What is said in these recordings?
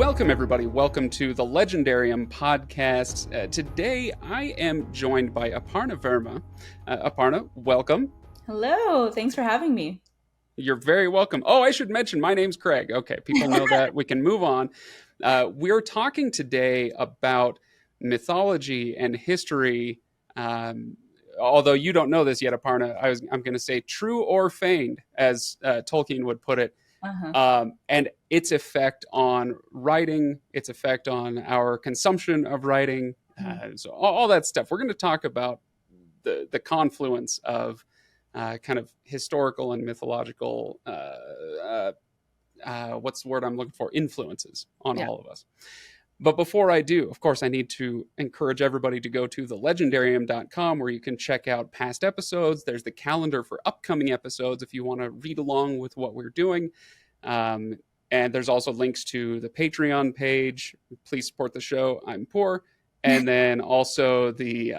Welcome, everybody. Welcome to the Legendarium podcast. Today, I am joined by Aparna Verma. Aparna, welcome. Hello, thanks for having me. You're very welcome. Oh, I should mention, my name's Craig. Okay, people know that. We can move on. We're talking today about mythology and history. Although you don't know this yet, Aparna, I'm going to say true or feigned, as Tolkien would put it. Uh-huh. And its effect on writing, its effect on our consumption of writing, so all that stuff. We're going to talk about the confluence of kind of historical and mythological, what's the word I'm looking for? Influences on Yeah. all of us. But before I do, of course, I need to encourage everybody to go to thelegendarium.com where you can check out past episodes. There's the calendar for upcoming episodes if you want to read along with what we're doing. And there's also links to the Patreon page. Please support the show. I'm poor. And then also the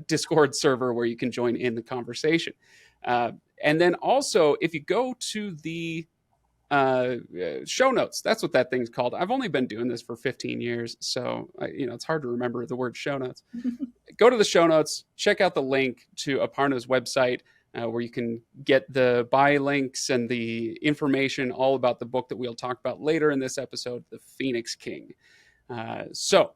Discord server where you can join in the conversation. And then also, if you go to the show notes, that's what that thing's called. I've only been doing this for 15 years, so it's hard to remember the word show notes. Go to the show notes, check out the link to Aparna's website where you can get the buy links and the information all about the book that we'll talk about later in this episode, The Phoenix King. So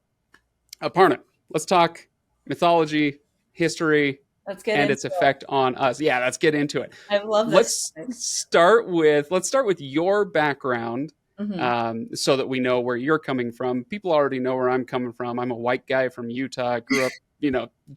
Aparna, let's talk mythology, history, Let's get and into its effect on us. Yeah, let's get into it. I love this. Let's start with your background, Mm-hmm. so that we know where you're coming from. People already know where I'm coming from. I'm a white guy from Utah. I grew up,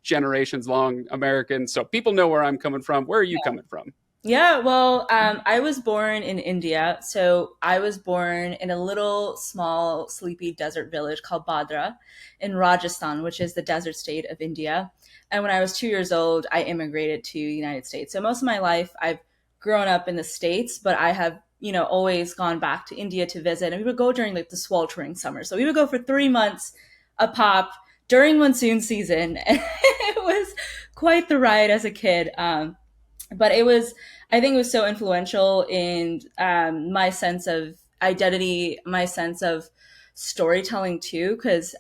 generations long American. So people know where I'm coming from. Where are you coming from? Yeah, well, I was born in India. So I was born in a little small sleepy desert village called Badra in Rajasthan, which is the desert state of India. And when I was 2 years old, I immigrated to the United States. So most of my life, I've grown up in the States, but I have, always gone back to India to visit. And we would go during like the sweltering summer. So we would go for 3 months a pop during monsoon season. And it was quite the ride as a kid. But I think it was so influential in my sense of identity, my sense of storytelling too, because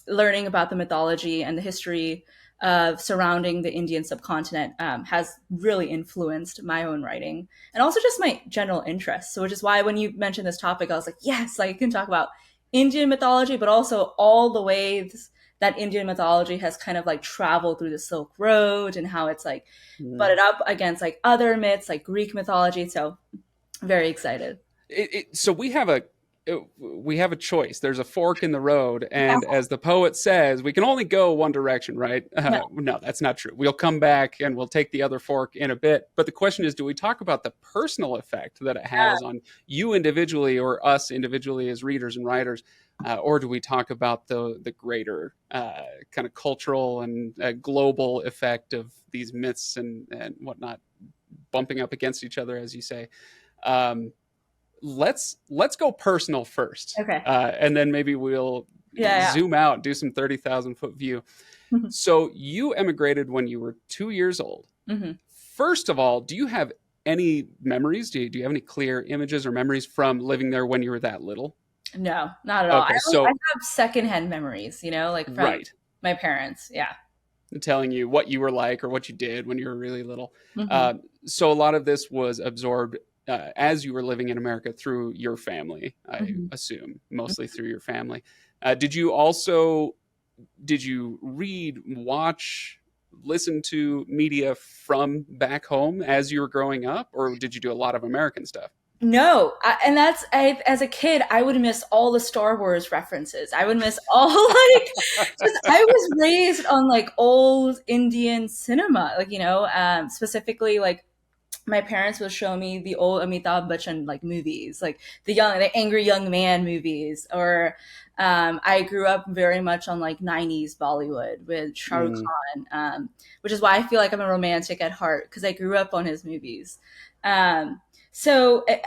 learning about the mythology and the history of surrounding the Indian subcontinent has really influenced my own writing and also just my general interests. So, which is why when you mentioned this topic, I was like, yes, like I can talk about Indian mythology, but also all the ways that Indian mythology has kind of like traveled through the Silk Road and how it's like butted up against like other myths like Greek mythology. So very excited. So we have a choice. There's a fork in the road, and as the poet says, we can only go one direction, right? Yeah. No, that's not true. We'll come back and we'll take the other fork in a bit. But the question is, do we talk about the personal effect that it has on you individually or us individually as readers and writers? Or do we talk about the greater kind of cultural and global effect of these myths and whatnot bumping up against each other, as you say? Let's go personal first, Okay. and then maybe we'll Yeah. zoom out, do some 30,000 foot view. So you emigrated when you were 2 years old. Mm-hmm. First of all, do you have any memories? Do you have any clear images or memories from living there when you were that little? No, not at all. Okay, I so have secondhand memories, like from right, my parents. Yeah. telling you what you were like or what you did when you were really little. Mm-hmm. So a lot of this was absorbed as you were living in America through your family, I Mm-hmm. assume, mostly through your family. Did you read, watch, listen to media from back home as you were growing up, or did you do a lot of American stuff? No, and as a kid, I would miss all the Star Wars references. I would miss all just I was raised on like old Indian cinema, like specifically like my parents would show me the old Amitabh Bachchan like movies, like the angry young man movies, or I grew up very much on like '90s Bollywood with Shah Rukh Mm. Khan, which is why I feel like I'm a romantic at heart because I grew up on his movies.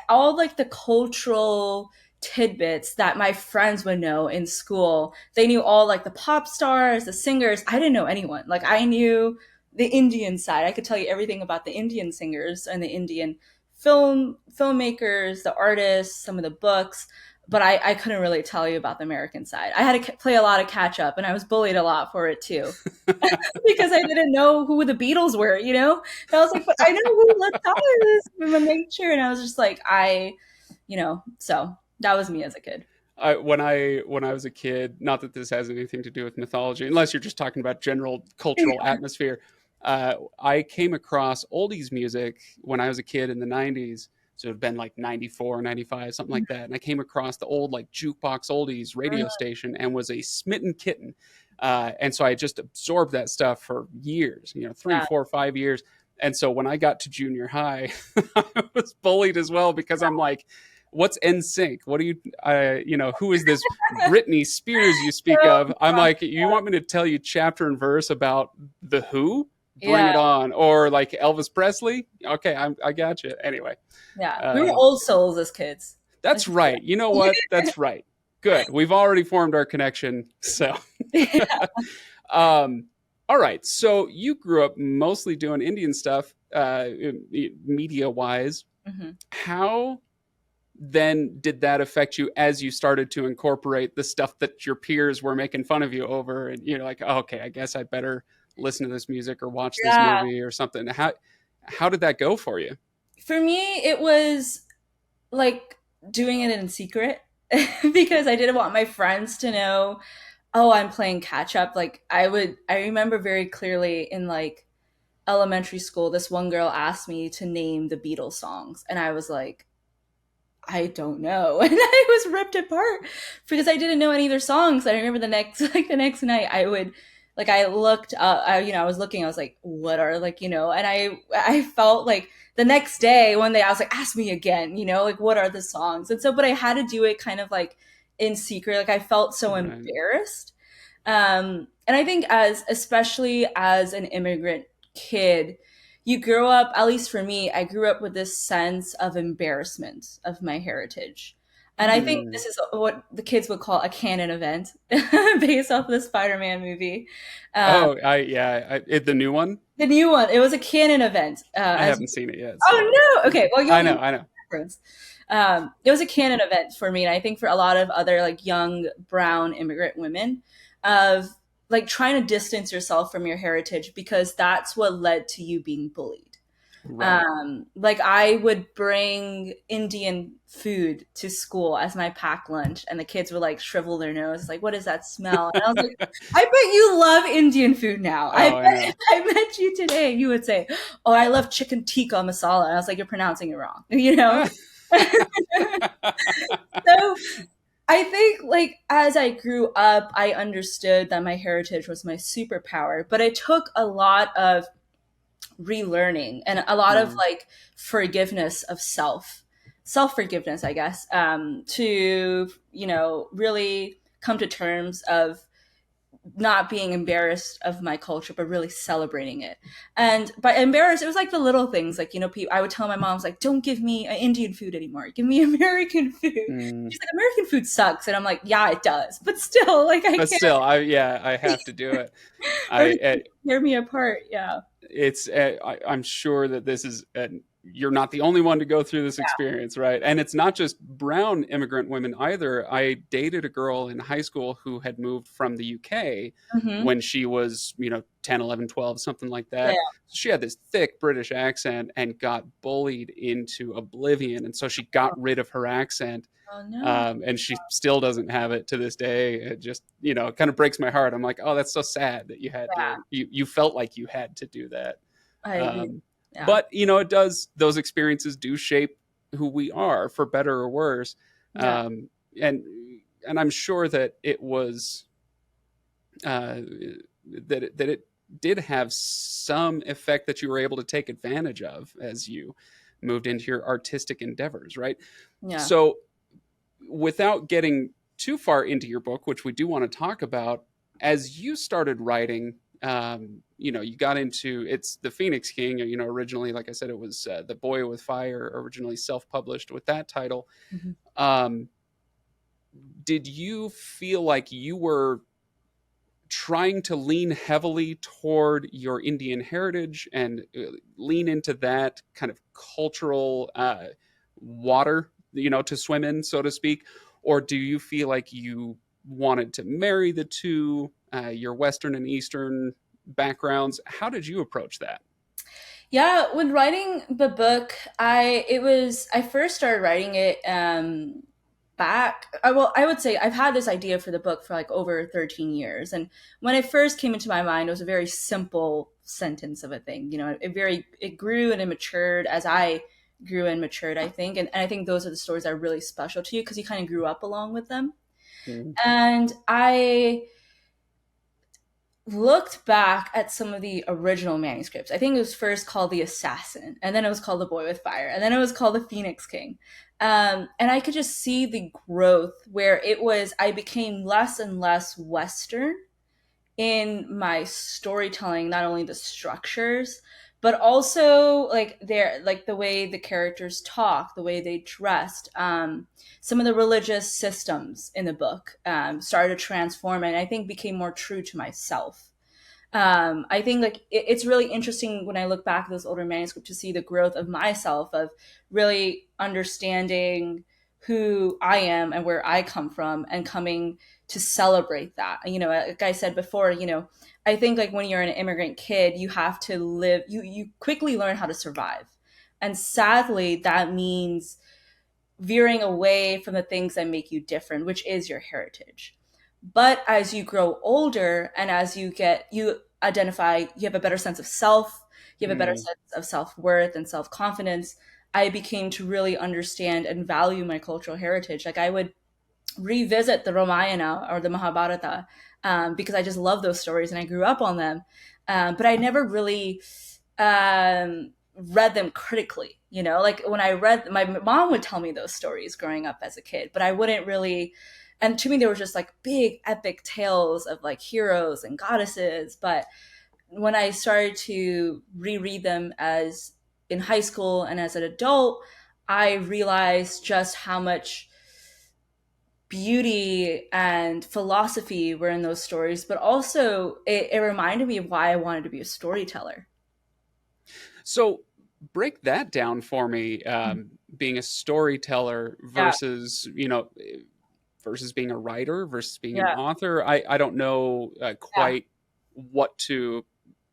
All like the cultural tidbits that my friends would know in school, they knew all like the pop stars, the singers. I didn't know anyone. Like I knew the Indian side. I could tell you everything about the Indian singers and the Indian filmmakers, the artists, some of the books. but I couldn't really tell you about the American side. I had to play a lot of catch up, and I was bullied a lot for it too because I didn't know who the Beatles were, you know? And I was like, but I know who Liv Tyler is from Nature. And I was just like, so that was me as a kid. When I was a kid, not that this has anything to do with mythology, unless you're just talking about general cultural atmosphere. I came across oldies music when I was a kid in the 90s. So it'd been like 94, 95, something like that. And I came across the old like jukebox oldies radio station and was a smitten kitten. And so I just absorbed that stuff for years, 3, 4, 5 years. And so when I got to junior high, I was bullied as well because I'm like, what's NSYNC? What do you, who is this Britney Spears you speak So, of? I'm like, you want me to tell you chapter and verse about the Who? Bring yeah, it on. Or like Elvis Presley? Okay, I got you. Anyway, yeah. We were uh, old souls as kids. that's right. You know what? That's right. Good. We've already formed our connection. So, um, all right. So you grew up mostly doing Indian stuff, media wise. Mhm. How then did that affect you as you started to incorporate the stuff that your peers were making fun of you over, and you're like, oh, okay, I guess I better listen to this music or watch this Yeah. movie or something? How did that go for you? For me, it was like doing it in secret because I didn't want my friends to know, oh, I'm playing catch up. I remember very clearly in like elementary school, this one girl asked me to name the Beatles songs. And I was like, I don't know. And I was ripped apart because I didn't know any of their songs. I remember the next night I would I looked up, I was looking, I was like, what are and I felt like the next day one day I was like, ask me again, like what are the songs? And so, but I had to do it kind of like in secret. Like I felt so Right. embarrassed. And I think especially as an immigrant kid, you grow up, at least for me, I grew up with this sense of embarrassment of my heritage. And I think Mm. this is what the kids would call a canon event based off the Spider-Man movie. Um, Oh, the new one. the new one, it was a canon event. I As haven't seen it yet, so Oh no, okay, well I you'll know, I know. reference. It was a canon event for me, and I think for a lot of other like young brown immigrant women, of like trying to distance yourself from your heritage because that's what led to you being bullied. Right. Like I would bring Indian food to school as my packed lunch, and the kids would like shrivel their nose, like, "What is that smell?" And I was like, "I bet you love Indian food now. I Oh, I bet know. I met you today." You would say, "Oh, I love chicken tikka masala," and I was like, "You're pronouncing it wrong," So I think like as I grew up, I understood that my heritage was my superpower, but it took a lot of relearning and a lot of Mm. like forgiveness of self forgiveness, I guess, to really come to terms of not being embarrassed of my culture but really celebrating it. And by embarrassed, it was like the little things, like I would tell my moms like, don't give me Indian food anymore, give me American food. Mm. She's like, American food sucks, and I'm like, yeah, it does, but still, like I But can't. still, I have to do it. Or I tear me apart. Yeah. I'm sure that this is you're not the only one to go through this experience, right? And it's not just brown immigrant women either. I dated a girl in high school who had moved from the UK Hmm. when she was 10, 11, 12, something like Yeah. that. So she had this thick British accent and got bullied into oblivion, and so she got rid of her accent. Oh no. And she still doesn't have it to this day. It just, it kind of breaks my heart. I'm like, oh, that's so sad that Yeah, you felt like you had to do that. I agree. Um, Yeah. but it does, those experiences do shape who we are for better or worse. Yeah. And, and I'm sure that it was, uh, that it did have some effect that you were able to take advantage of as you moved into your artistic endeavors, right? Yeah. So without getting too far into your book, which we do want to talk about, as you started writing, you got into it's the Phoenix King. Originally, like I said, it was The Boy with Fire, originally self-published with that title. Mhm. Um, did you feel like you were trying to lean heavily toward your Indian heritage and lean into that kind of cultural water, to swim in, so to speak? or do you feel like you wanted to marry the two, your Western and Eastern backgrounds? How did you approach that? Yeah, when writing the book, I first started writing it I would say I've had this idea for the book for like over 13 years, and when it first came into my mind, it was a very simple sentence of a thing. It grew and it matured as I grew and matured, I think, and I think those are the stories that are really special to you because you kind of grew up along with them. Mm. And I looked back at some of the original manuscripts. I think it was first called The Assassin, and then it was called The Boy with Fire, and then it was called The Phoenix King. And I could just see the growth where I became less and less Western in my storytelling, not only the structures, but also like the way the characters talk, the way they dressed. Some of the religious systems in the book started to transform, and I think became more true to myself. I think it's really interesting when I look back at those older manuscripts to see the growth of myself, of really understanding who I am and where I come from, and coming to celebrate that. Like I said before, I think like when you're an immigrant kid, you have to live. You quickly learn how to survive, and sadly, that means veering away from the things that make you different, which is your heritage. But as you grow older and as you identify, you have a better sense of self, you have a better Mm. sense of self worth and self confidence. I became to really understand and value my cultural heritage. Like I would revisit the Ramayana or the Mahabharata because I just love those stories and I grew up on them. But I never really read them critically. Like when I read, my mom would tell me those stories growing up as a kid, but I wouldn't really. And to me, they were just like big epic tales of like heroes and goddesses. But when I started to reread them as in high school and as an adult, I realized just how much beauty and philosophy were in those stories, but also it reminded me of why I wanted to be a storyteller. So break that down for me. Being a storyteller Yeah, versus, versus being a writer versus being an yeah, author. I don't know yeah, quite what to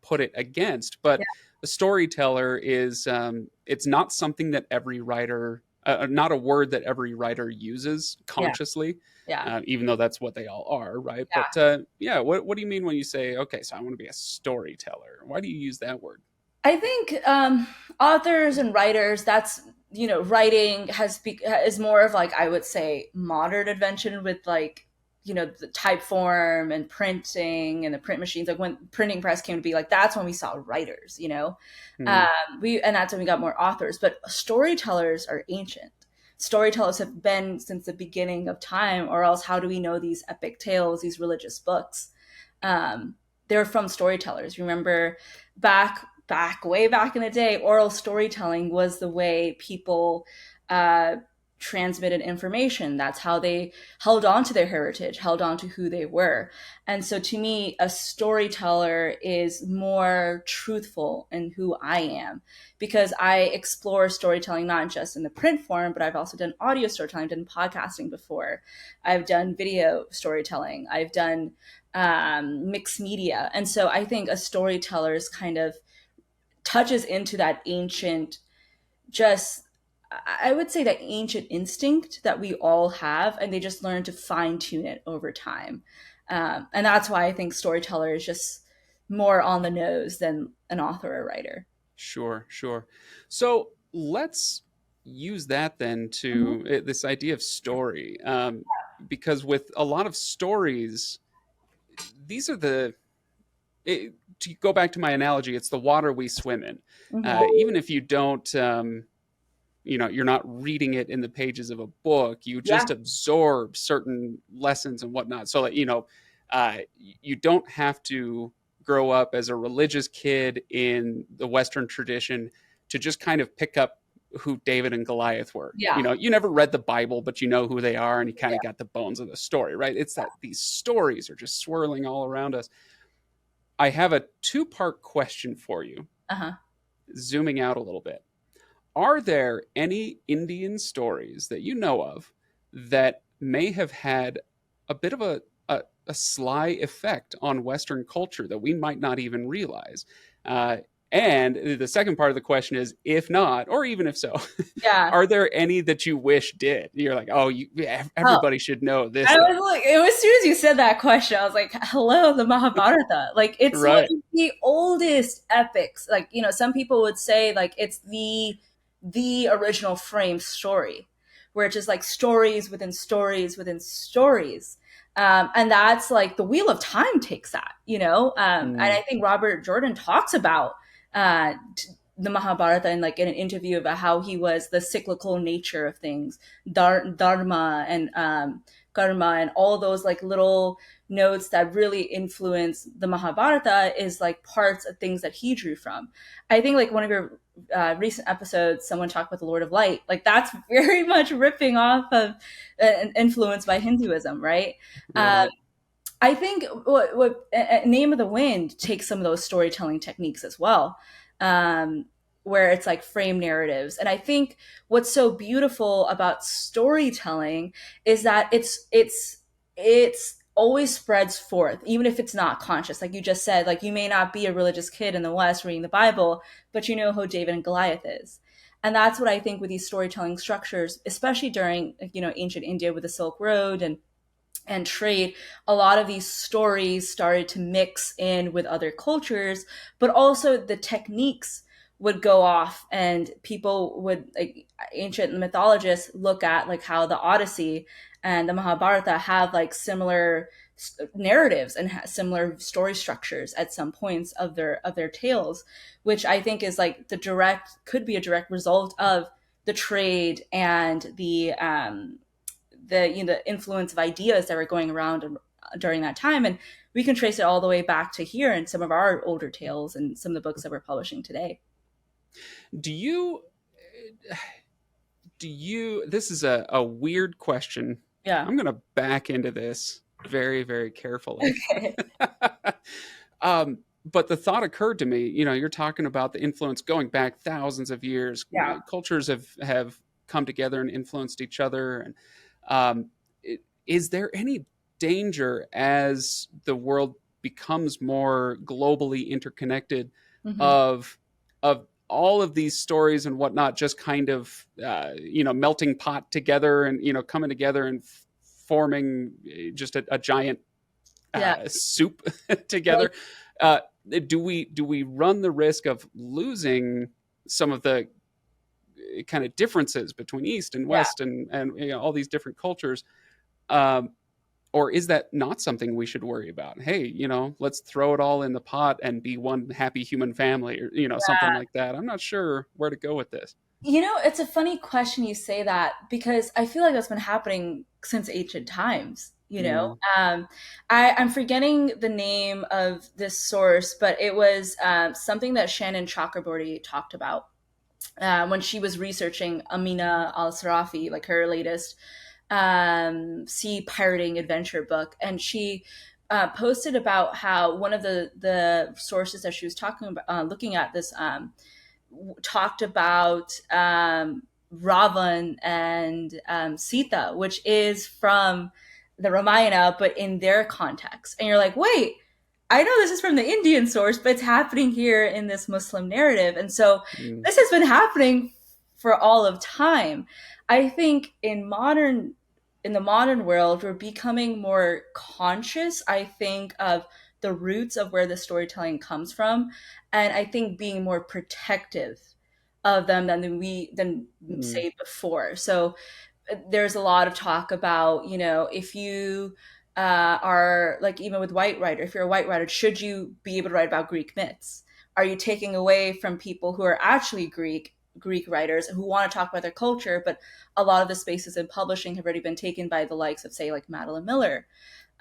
put it against, but yeah, a storyteller is it's not something that every writer, not a word that every writer uses yeah, consciously, yeah, even though that's what they all are, right? But yeah. yeah, what do you mean when you say, okay, so I want to be a storyteller? Why do you use that word? I think authors and writers, that's writing is more of like I would say modern invention with like the type form and printing and the print machines. Like when printing press came to be, like that's when we saw writers. Hmm. We and that's when we got more authors. But storytellers are ancient. Storytellers have been since the beginning of time, or else how do we know these epic tales, these religious books? They're from storytellers. Remember, way back in the day, oral storytelling was the way people uh, transmitted information. That's how they held on to their heritage, held on to who they were. And so to me, a storyteller is more truthful in who I am, because I explore storytelling not just in the print form, but I've also done audio storytelling, I've done podcasting before, I've done video storytelling, I've done mixed media. And so I think a storyteller's kind of touches into that ancient, just I would say that ancient instinct that we all have, and they just learn to fine tune it over time. And that's why I think storyteller is just more on the nose than an author or writer. Sure, sure. So let's use that then Mhm. to this idea of story, because with a lot of stories, these are to go back to my analogy, it's the water we swim in. Mhm. Even if you don't, you're not reading it in the pages of a book, you Yeah, just absorb certain lessons and whatnot. So that, you don't have to grow up as a religious kid in the Western tradition to just kind of pick up who David and Goliath were. yeah, You never read the Bible, but you know who they are and you kind yeah. of got the bones of the story, right? It's that these stories are just swirling all around us. I have a two-part question for you, Uh-huh. zooming out a little bit. Are there any Indian stories that you know of that may have had a bit of a sly effect on Western culture that we might not even realize. Uh, and the second part of the question is, if not, or even if so, Yeah. are there any that you wish did? You're like, oh, Oh, everybody should know this I thing, was like, it was as soon as you said that question, I was like, hello, the Mahabharata. Like, it's one right? of the oldest epics. Like, some people would say like it's the original frame story, where it's just like stories within stories within stories. And that's like the Wheel of Time takes that, and Mm, I think Robert Jordan talks about uh, the Mahabharata in like in an interview about how he was the cyclical nature of things, dharma and karma, and all those like little notes that really influence the Mahabharata is like parts of things that he drew from. I think like one of your recent episodes, someone talked about the Lord of Light. Like that's very much ripping off of and influenced by Hinduism, right? Um, right. I think what Name of the Wind takes some of those storytelling techniques as well, um, where it's like frame narratives. And I think what's so beautiful about storytelling is that it's always spreads forth, even if it's not conscious. Like you just said, like you may not be a religious kid in the West reading the Bible, but you know who David and Goliath is. And that's what I think with these storytelling structures, especially during ancient India with the Silk Road and trade, a lot of these stories started to mix in with other cultures, but also the techniques would go off, and people would, like ancient mythologists, look at like how the Odyssey and the Mahabharata have like similar narratives and similar story structures at some points of their tales, which I think is like the direct could be a direct result of the trade and the influence of ideas that were going around during that time. And we can trace it all the way back to here in some of our older tales and some of the books that we're publishing today. Do you this is a weird question. Yeah. I'm going to back into this very, very carefully. Okay. But the thought occurred to me, you're talking about the influence going back thousands of years. Yeah. Cultures have come together and influenced each other. And um, is there any danger as the world becomes more globally interconnected Hmm. of all of these stories and whatnot just kind of melting pot together and coming together and forming just a giant Yeah. soup Like, together? Do we run the risk of losing some of the kind of differences between East and yeah. West and all these different cultures? Um, or is that not something we should worry about? Hey, let's throw it all in the pot and be one happy human family, or something like that. I'm not sure where to go with this. It's a funny question you say that, because I feel like that's been happening since ancient times. Mm, I'm forgetting the name of this source, but it was something that Shannon Chakraborty talked about when she was researching Amina al Sarafi, like her latest sea pirating adventure book. And she posted about how one of the sources that she was talking about, looking at this, talked about Ravan and Sita, which is from the Ramayana, but in their context. And you're like, wait, I know this is from the Indian source, but it's happening here in this Muslim narrative. And so mm, this has been happening for all of time. I think in the modern world, we're becoming more conscious, I think, of the roots of where the storytelling comes from. And I think being more protective of them than mm, say before. So there's a lot of talk about, if you are like, even with white writer, if you're a white writer, should you be able to write about Greek myths? Are you taking away from people who are actually Greek writers who want to talk about their culture? But a lot of the spaces in publishing have already been taken by the likes of, say, like Madeline Miller.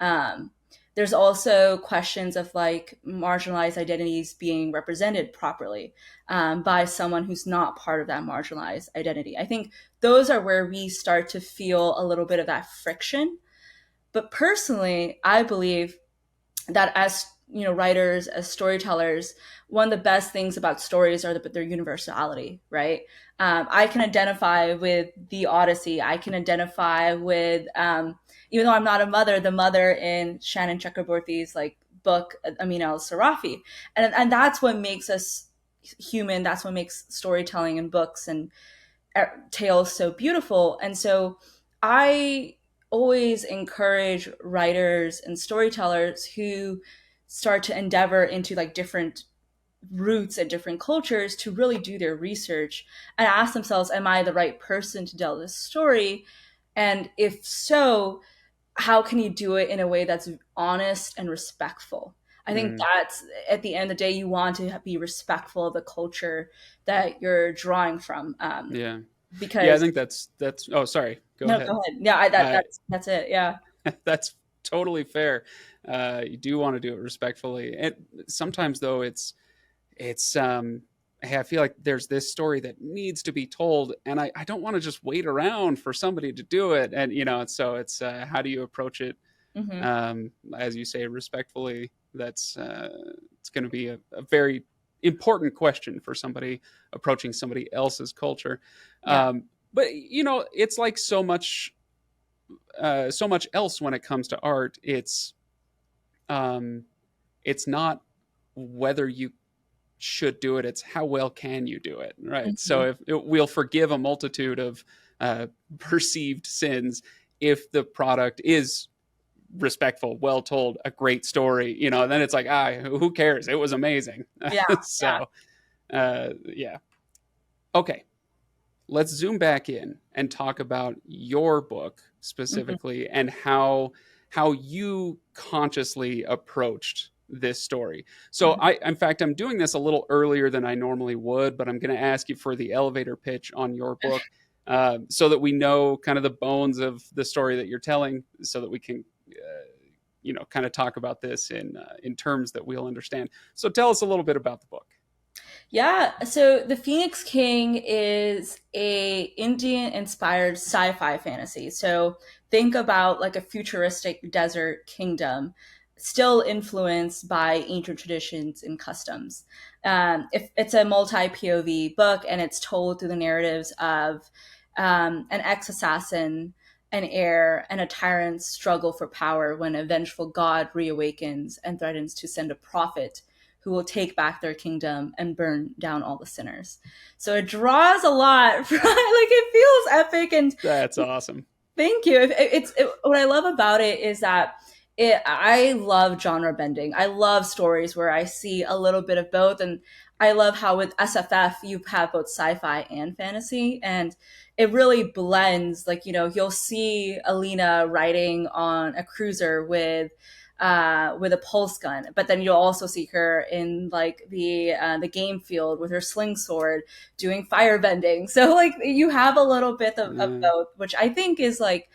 um, there's also questions of like marginalized identities being represented properly by someone who's not part of that marginalized identity. I think those are where we start to feel a little bit of that friction. But personally, I believe that as writers, as storytellers, one of the best things about stories are their universality, right? I can identify with the Odyssey. I can identify with, even though I'm not a mother, the mother in Shannon Chakraborty's like book, Amin al Sarafi, and that's what makes us human. That's what makes storytelling and books and tales so beautiful. And so I always encourage writers and storytellers who start to endeavor into like different roots and different cultures to really do their research and ask themselves, am I the right person to tell this story? And if so, how can you do it in a way that's honest and respectful? I think Mm, that's, at the end of the day, you want to be respectful of the culture that you're drawing from, yeah. Yeah, I because think that's oh, sorry. Go no, ahead. go ahead. Yeah, Uh, that's it. Yeah. that's totally fair. You do want to do it respectfully. And sometimes though it's hey, I feel like there's this story that needs to be told, and I don't want to just wait around for somebody to do it. And so it's how do you approach it, Hmm. as you say, respectfully? That's it's going to be a very important question for somebody approaching somebody else's culture. Yeah. But it's like so much else when it comes to art. Um, it's not whether you should do it, it's how well can you do it, right? Hmm. So if we'll forgive a multitude of perceived sins if the product is respectful, well told, a great story, then it's like, who cares, it was amazing. Yeah. Yeah. So yeah, okay, let's zoom back in and talk about your book Hmm. specifically and how you consciously approached this story. So Hmm. in fact, I'm doing this a little earlier than I normally would, but I'm going to ask you for the elevator pitch on your book, so that we know kind of the bones of the story that you're telling, so that we can kind of talk about this in terms that we'll understand. So tell us a little bit about the book. Yeah, so The Phoenix King is a Indian inspired sci-fi fantasy. So think about like a futuristic desert kingdom, still influenced by ancient traditions and customs. If it's a multi POV book, and it's told through the narratives of an ex-assassin, an heir, and a tyrant's struggle for power when a vengeful god reawakens and threatens to send a prophet who will take back their kingdom and burn down all the sinners. So it draws a lot from, like, it feels epic. And That's awesome. thank you. What I love about it is that I love genre bending. I love stories where I see a little bit of both, and I love how with SFF you have both sci-fi and fantasy, and it really blends. Like, you'll see Alina riding on a cruiser with a pulse gun, but then you'll also see her in like the game field with her sling sword doing fire bending. So like you have a little bit of uh, both, which I think is like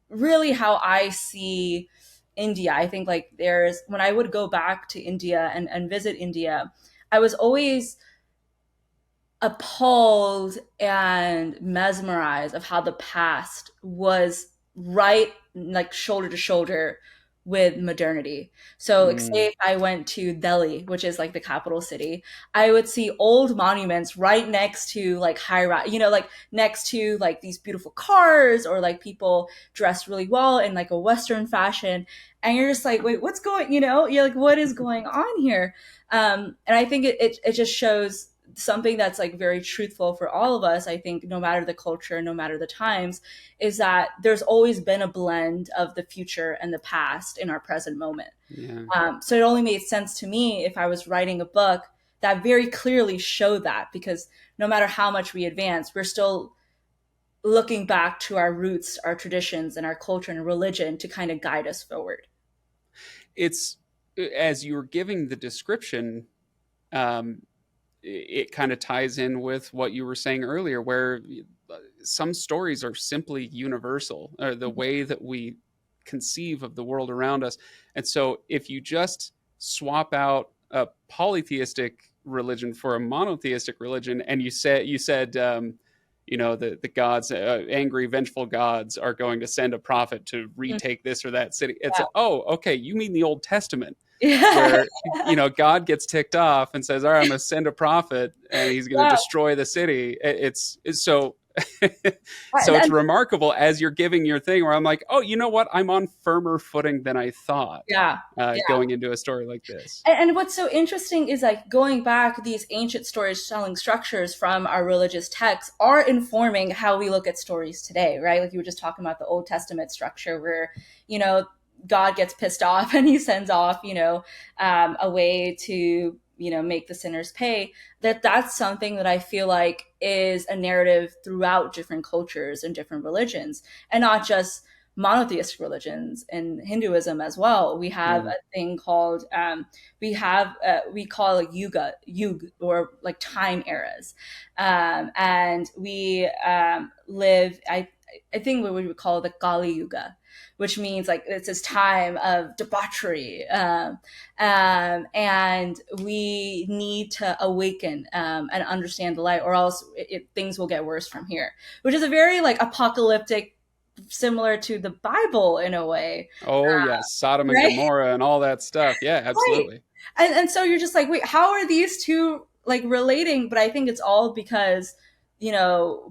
really how I see India. I think like there's, when I would go back to India and visit India, I was always appalled and mesmerized of how the past was right like shoulder to shoulder with modernity. So like say mm, if I went to Delhi, which is like the capital city, I would see old monuments right next to like high rise, like next to like these beautiful cars, or like people dressed really well in like a Western fashion. And you're just like, wait, what's going, you're like, what is going on here? And I think it just shows something that's like very truthful for all of us. I think no matter the culture, no matter the times, is that there's always been a blend of the future and the past in our present moment. yeah. So it only made sense to me if I was writing a book that very clearly showed that, because no matter how much we advance, we're still looking back to our roots, our traditions, and our culture and religion to kind of guide us forward. It's as you were giving the description, um, it kind of ties in with what you were saying earlier, where some stories are simply universal, or the way that we conceive of the world around us. And so if you just swap out a polytheistic religion for a monotheistic religion, and you said the gods, angry vengeful gods, are going to send a prophet to retake this or that city, it's Yeah. oh, okay, you mean the Old Testament. Yeah. where God gets ticked off and says, "All right, I'm going to send a prophet, and he's going to Yeah. destroy the city." It's so And, so it's and remarkable as you're giving your thing, where I'm like, "Oh, you know what? I'm on firmer footing than I thought." yeah. Going into a story like this. And what's so interesting is like going back, these ancient storytelling structures from our religious texts are informing how we look at stories today, right? Like you were just talking about the Old Testament structure where, you know, God gets pissed off and he sends off, a way to, make the sinners pay. That's something that I feel like is a narrative throughout different cultures and different religions, and not just monotheistic religions. In Hinduism as well, we have Mm. a thing called we call it yug, or like time eras, and we live. I think what we would call the Kali Yuga, which means like it's this time of debauchery, and we need to awaken and understand the light, or else things will get worse from here. Which is a very like apocalyptic, similar to the Bible in a way, Oh yes, Sodom and right? Gomorrah and all that stuff. Yeah, Right. absolutely. And so you're just like, wait, how are these two like relating? But I think it's all because,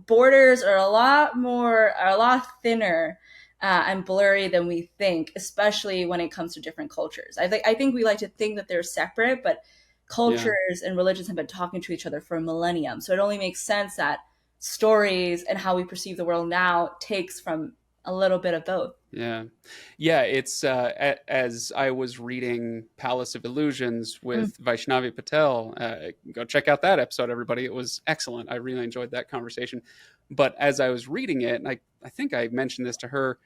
borders are a lot thinner and blurry than we think, especially when it comes to different cultures. I think we like to think that they're separate, but Yeah. cultures and religions have been talking to each other for a millennium. So it only makes sense that stories and how we perceive the world now takes from a little bit of both. Yeah, yeah. It's as I was reading Palace of Illusions Mm. with Vaishnavi Patel. Go check out that episode, everybody. It was excellent. I really enjoyed that conversation. But as I was reading it, and I think I mentioned this to her,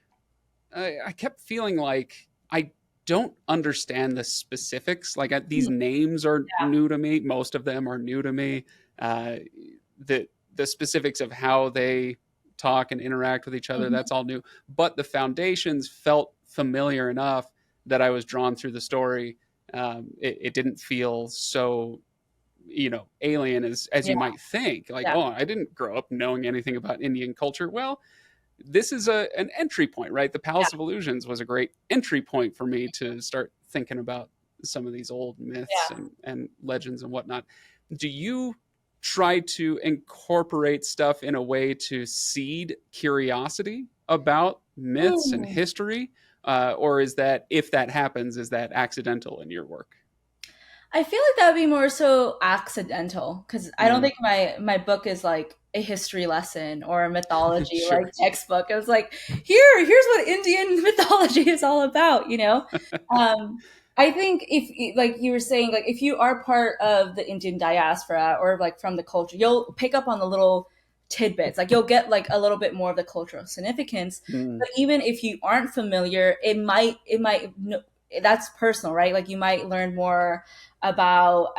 I kept feeling like I don't understand the specifics. Like these names are Yeah. new to me. Most of them are new to me. Uh, the the specifics of how they talk and interact with each other, Mhm. that's all new. But the foundations felt familiar enough that I was drawn through the story. It didn't feel so alien as Yeah. you might think. Like, Yeah. oh, I didn't grow up knowing anything about Indian culture. Well, this is an entry point, right? The Yeah. Palace of Illusions was a great entry point for me to start thinking about some of these old myths Yeah. and legends and whatnot. Do you try to incorporate stuff in a way to seed curiosity about myths and Mm. history? Or is that, if that happens, is that accidental in your work? I feel like that would be more so accidental, because I don't Mm, think my book is like a history lesson or a mythology like sure. textbook. It was like, here's what Indian mythology is all about. Um, I think if, like you were saying, like if you are part of the Indian diaspora or like from the culture, you'll pick up on the little tidbits. Like you'll get like a little bit more of the cultural significance. Mm, But even if you aren't familiar, it might that's personal, right? Like you might learn more about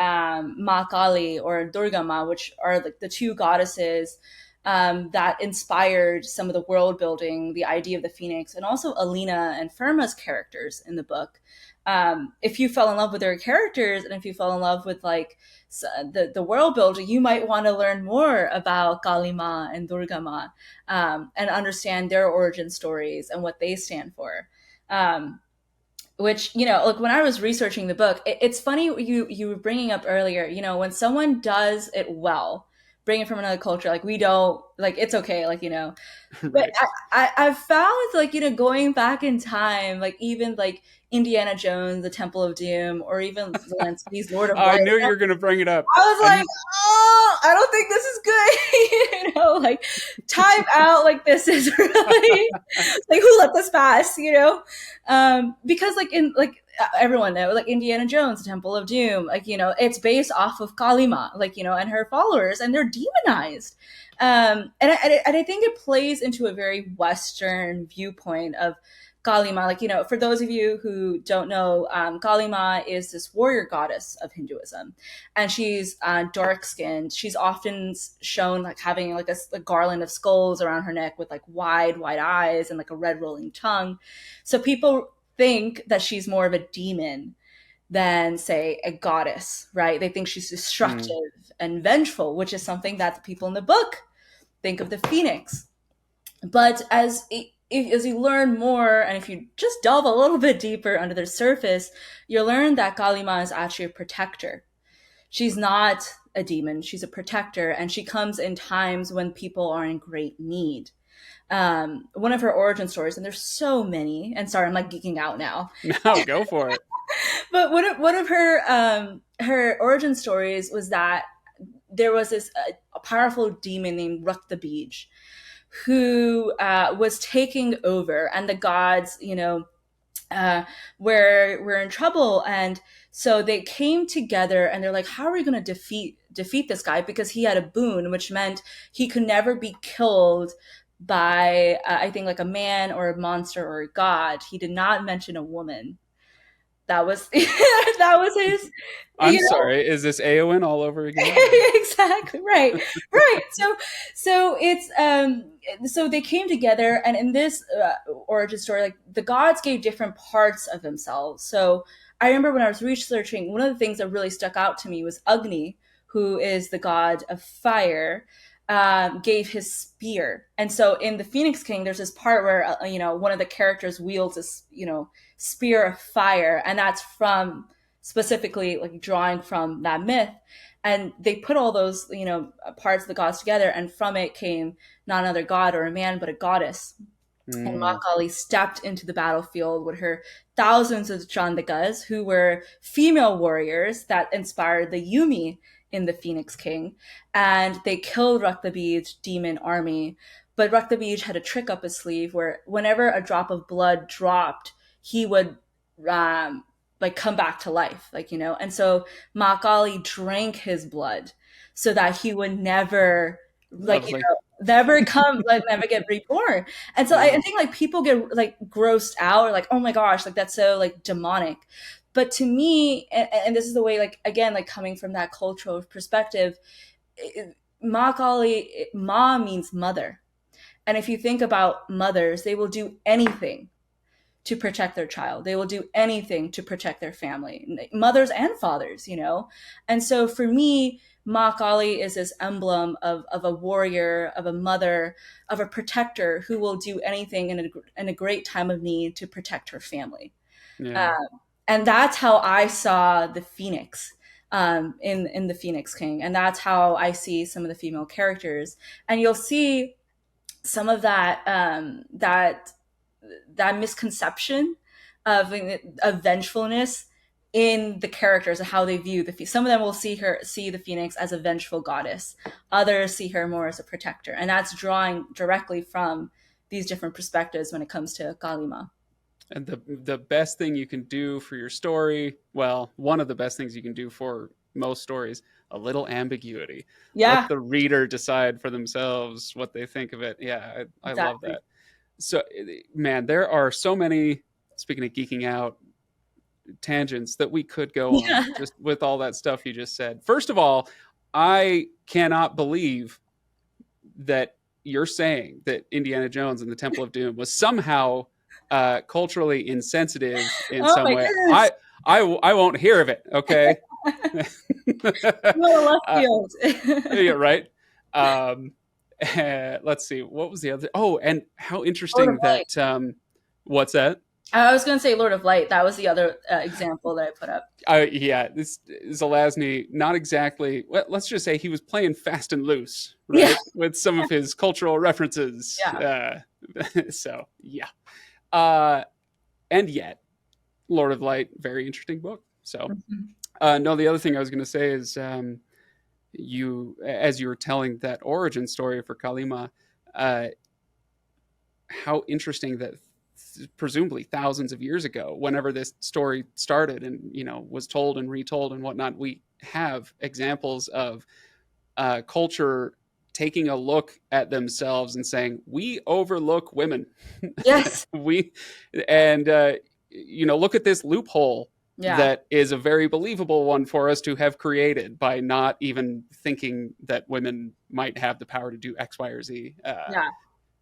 Ma Kali or Durga Ma, which are like the two goddesses that inspired some of the world building, the idea of the phoenix, and also Alina and Firma's characters in the book. If you fell in love with their characters, and if you fell in love with like the world building, you might want to learn more about Kali Ma and Durga Ma, and understand their origin stories and what they stand for. Um, which, like when I was researching the book, it's funny, you were bringing up earlier, when someone does it well, bring it from another culture, like we don't like, it's okay, like, but right. I've found like, going back in time, like even like Indiana Jones, the Temple of Doom, or even Zelensky's Lord of I Light. knew you were going to bring it up. I was like, And oh, I don't think this is good. Like time out. Like this is really like, who let this pass? Because like in like everyone know, like Indiana Jones, Temple of Doom, like it's based off of Kalima, like and her followers, and they're demonized. And I think it plays into a very Western viewpoint of Kalima. Like, for those of you who don't know, Kalima is this warrior goddess of Hinduism, and she's dark skinned. She's often shown like having like a garland of skulls around her neck with like wide eyes and like a red rolling tongue. So people think that she's more of a demon than, say, a goddess, right? They think she's mm, destructive and vengeful, which is something that the people in the book think of the phoenix. But as you learn more, and if you just delve a little bit deeper under the surface, you'll learn that Kalima is actually a protector. She's not a demon, she's a protector, and she comes in times when people are in great need. One of her origin stories, and there's so many, and sorry, I'm like geeking out now, No, go for it. but one of her origin stories was that there was this a powerful demon named Ruk the Beej who was taking over, and the gods, were in trouble, and so they came together, and they're like, "How are we going to defeat this guy?" Because he had a boon, which meant he could never be killed by, I think, like a man or a monster or a god. He did not mention a woman. That was that was his, I'm you know. sorry. Is this Aowen all over again? Exactly, right. So it's so they came together, and in this origin story, like the gods gave different parts of themselves. So I remember when I was researching, one of the things that really stuck out to me was Agni, who is the god of fire, gave his spear. And so in the Phoenix King, there's this part where one of the characters wields this spear of fire, and that's from specifically like drawing from that myth. And they put all those parts of the gods together, and from it came not another god or a man but a goddess. And Ma Mm, Kali stepped into the battlefield with her thousands of Chandikas, who were female warriors that inspired the Yumi in the Phoenix King. And they killed Raktabij's demon army. But Raktabij had a trick up his sleeve where whenever a drop of blood dropped, he would like come back to life, And so Ma Kali drank his blood so that he would never, lovely. never come, like never get reborn. And so I Yeah. think like people get like grossed out, or like, oh my gosh, like that's so like demonic. But to me, and this is the way, like again, like coming from that cultural perspective, Ma Kali, Ma means mother. And if you think about mothers, they will do anything to protect their child. They will do anything to protect their family, mothers and fathers. And so for me, Ma Kali is this emblem of a warrior, of a mother, of a protector who will do anything in a great time of need to protect her family. Yeah. Um, and that's how I saw the Phoenix, in the Phoenix King. And that's how I see some of the female characters. And you'll see some of that misconception of vengefulness in the characters and how they view the. Some of them will see the Phoenix as a vengeful goddess. Others see her more as a protector, and that's drawing directly from these different perspectives when it comes to Kalima. And the best thing you can do for your story, well, one of the best things you can do for most stories, a little ambiguity. Let Yeah, the reader decide for themselves what they think of it. Yeah, I love exactly. that. So, man, there are so many, speaking of geeking out, tangents that we could go on Yeah, just with all that stuff you just said. First of all, I cannot believe that you're saying that Indiana Jones and the Temple of Doom was somehow culturally insensitive in oh some my way. goodness. I won't hear of it. Okay. What a left uh, field. yeah, right. Um, let's see. What was the other? Oh, and how Lord of interesting Light. that. What's that? I was going to say Lord of Light. That was the other example that I put up. Yeah, this Zelazny, not exactly. Let's just say he was playing fast and loose, Yeah, right, with some of his cultural references. yeah. So yeah, uh, and yet, Lord of Light, very interesting book. So Mhm. no, the other thing I was going to say is as you were telling that origin story for Kalima, uh, how interesting that presumably thousands of years ago, whenever this story started and was told and retold and whatnot, we have examples of culture taking a look at themselves and saying we overlook women. Yes. we and look at this loophole Yeah. that is a very believable one for us to have created by not even thinking that women might have the power to do X, Y, or Z. Yeah.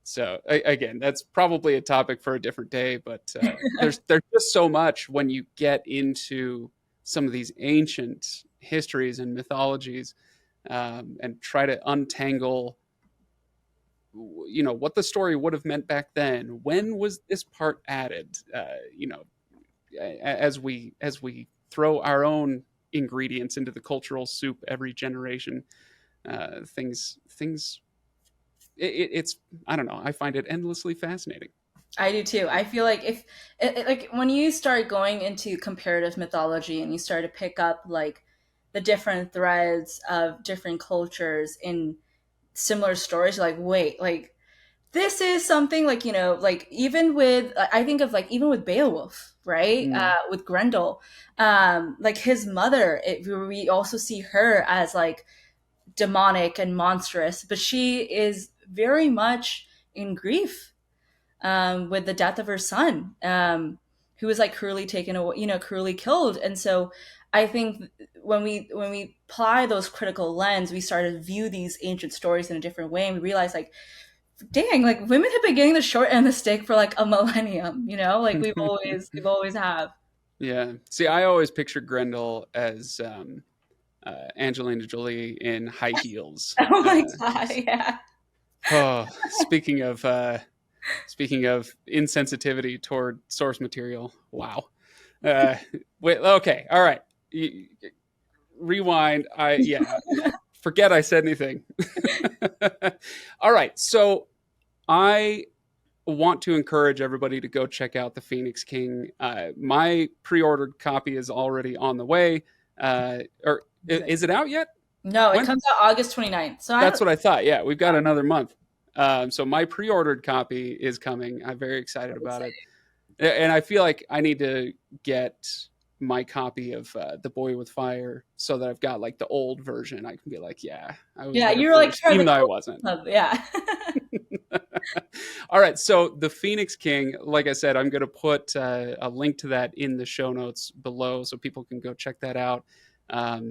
So again, that's probably a topic for a different day. But there's just so much when you get into some of these ancient histories and mythologies, and try to untangle what the story would have meant back then. When was this part added? As we throw our own ingredients into the cultural soup every generation, things it's I don't know. I find it endlessly fascinating. I do too. I feel like if like when you start going into comparative mythology and you start to pick up like the different threads of different cultures in similar stories, you're like, wait, like this is something like, like even with I think of like even with Beowulf, right? Mm. With Grendel, like his mother, we also see her as like demonic and monstrous, but she is very much in grief with the death of her son, who was like cruelly taken away, cruelly killed. And so I think when we apply those critical lens, we start to view these ancient stories in a different way, and we realize like, dang, like women have been getting the short end of the stick for like a millennium, like we've always have. Yeah. See, I always pictured Grendel as Angelina Jolie in high heels. Oh my god, yeah. Oh, speaking of insensitivity toward source material. Wow. Uh, wait. Okay. All right. Rewind. Forget I said anything. All right. So I want to encourage everybody to go check out The Phoenix King. My pre-ordered copy is already on the way. Or Good. is it out yet? No, it When? comes out August 29th. So I That's don't. what I thought. Yeah, we've got another month. So my pre-ordered copy is coming. I'm very excited about it, and I feel like I need to get my copy of The Boy with Fire so that I've got like the old version. I can be like, yeah, I was Yeah, there you're like first, part of even the though I cool wasn't. club. Yeah. All right, so The Phoenix King, like I said, I'm going to put a link to that in the show notes below so people can go check that out.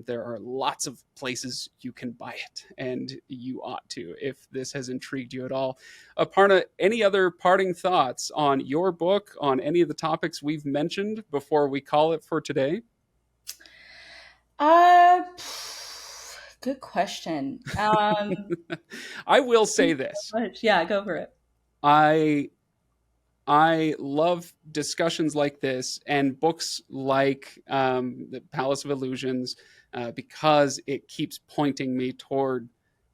There are lots of places you can buy it, and you ought to if this has intrigued you at all. Aparna, any other parting thoughts on your book, on any of the topics we've mentioned before we call it for today? Uh, Good question. I will say this. Yeah, go for it. I I love discussions like this and books like The Palace of Illusions because it keeps pointing me toward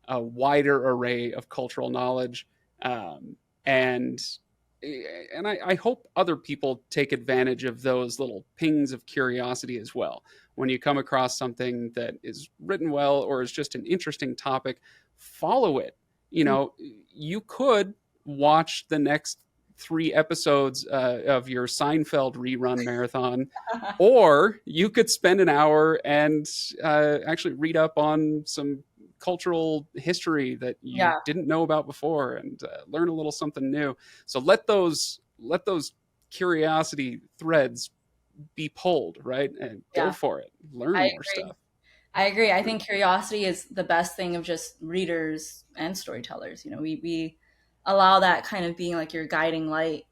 a wider array of cultural knowledge. Um, and and I hope other people take advantage of those little pings of curiosity as well. When you come across something that is written well or is just an interesting topic, follow it. You could watch the next 3 episodes of your Seinfeld rerun marathon, or you could spend an hour and actually read up on some cultural history that you Yeah, didn't know about before and learn a little something new. So let those curiosity threads be pulled, right? And go yeah, for it. I Learn more agree. stuff. I agree. I think curiosity is the best thing of just readers and storytellers. We allow that kind of being like your guiding light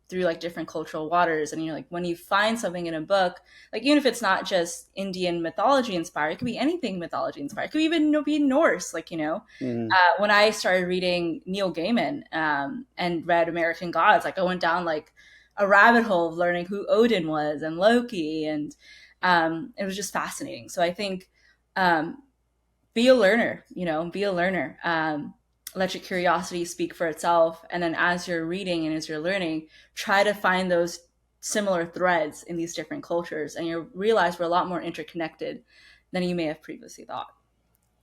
through like different cultural waters. And you're like, when you find something in a book, like even if it's not just Indian mythology inspired, it could be anything mythology inspired. It could even be Norse. Like Mm. when I started reading Neil Gaiman and read American Gods, like I went down like a rabbit hole of learning who Odin was and Loki, and it was just fascinating. So I think um, be a learner, be a learner. Let your curiosity speak for itself, and then as you're reading and as you're learning, try to find those similar threads in these different cultures, and you realize we're a lot more interconnected than you may have previously thought.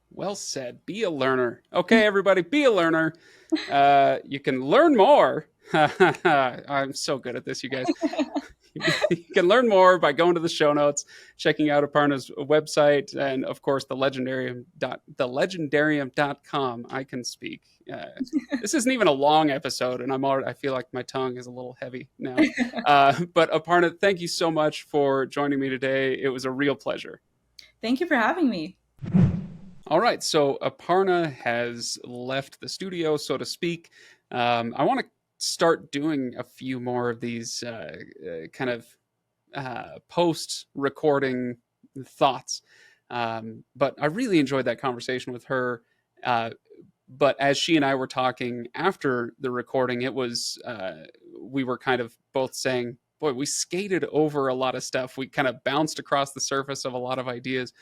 Well said. Be a learner. Okay, everybody, be a learner. You can learn more. I'm so good at this, you guys. You can learn more by going to the show notes, checking out Aparna's website, and of course thelegendarium.com. I can speak. This isn't even a long episode, and I feel like my tongue is a little heavy now. But Aparna, thank you so much for joining me today. It was a real pleasure. Thank you for having me. All right, so Aparna has left the studio, so to speak. I want to start doing a few more of these kind of post recording thoughts. But I really enjoyed that conversation with her. Uh, But as she and I were talking after the recording, it was we were kind of both saying, "Boy, we skated over a lot of stuff. We kind of bounced across the surface of a lot of ideas,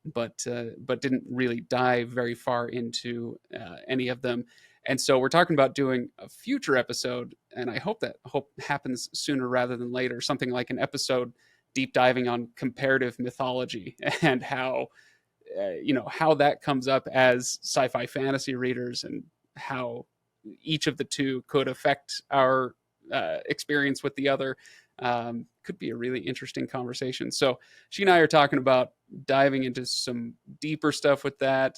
but didn't really dive very far into any of them." And so we're talking about doing a future episode, and I hope happens sooner rather than later. Something like an episode deep diving on comparative mythology and how that comes up as sci-fi fantasy readers, and how each of the two could affect our experience with the other. Could be a really interesting conversation. So she and I are talking about diving into some deeper stuff with that,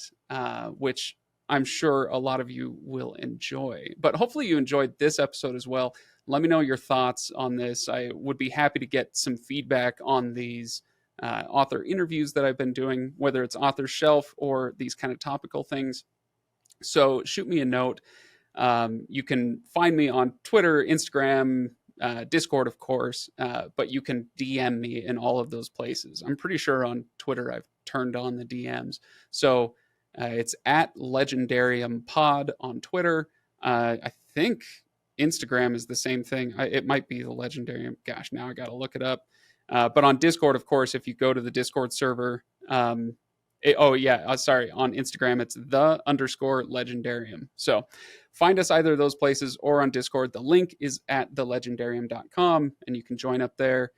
which I'm sure a lot of you will enjoy. But hopefully you enjoyed this episode as well. Let me know your thoughts on this. I would be happy to get some feedback on these author interviews that I've been doing, whether it's Author Shelf or these kind of topical things. So shoot me a note. You can find me on Twitter, Instagram, Discord, of course, but you can DM me in all of those places. I'm pretty sure on Twitter I've turned on the DMs. So it's at Legendarium Pod on Twitter. I think Instagram is the same thing. It might be the Legendarium. Gosh, now I got to look it up. But on Discord, of course, if you go to the Discord server, on Instagram, it's _Legendarium. So find us either of those places or on Discord. The link is at thelegendarium.com, and you can join up there.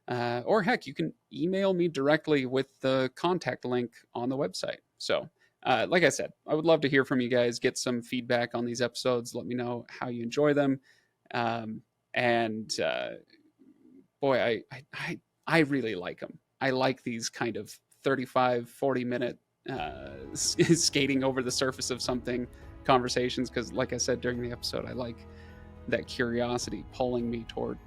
Or heck, you can email me directly with the contact link on the website. So, like I said, I would love to hear from you guys, get some feedback on these episodes. Let me know how you enjoy them. And boy, I really like them. I like these kind of 35, 40-minute skating over the surface of something conversations, because like I said during the episode, I like that curiosity pulling me toward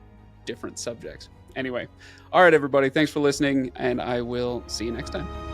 different subjects. Anyway, all right, everybody, thanks for listening, and I will see you next time.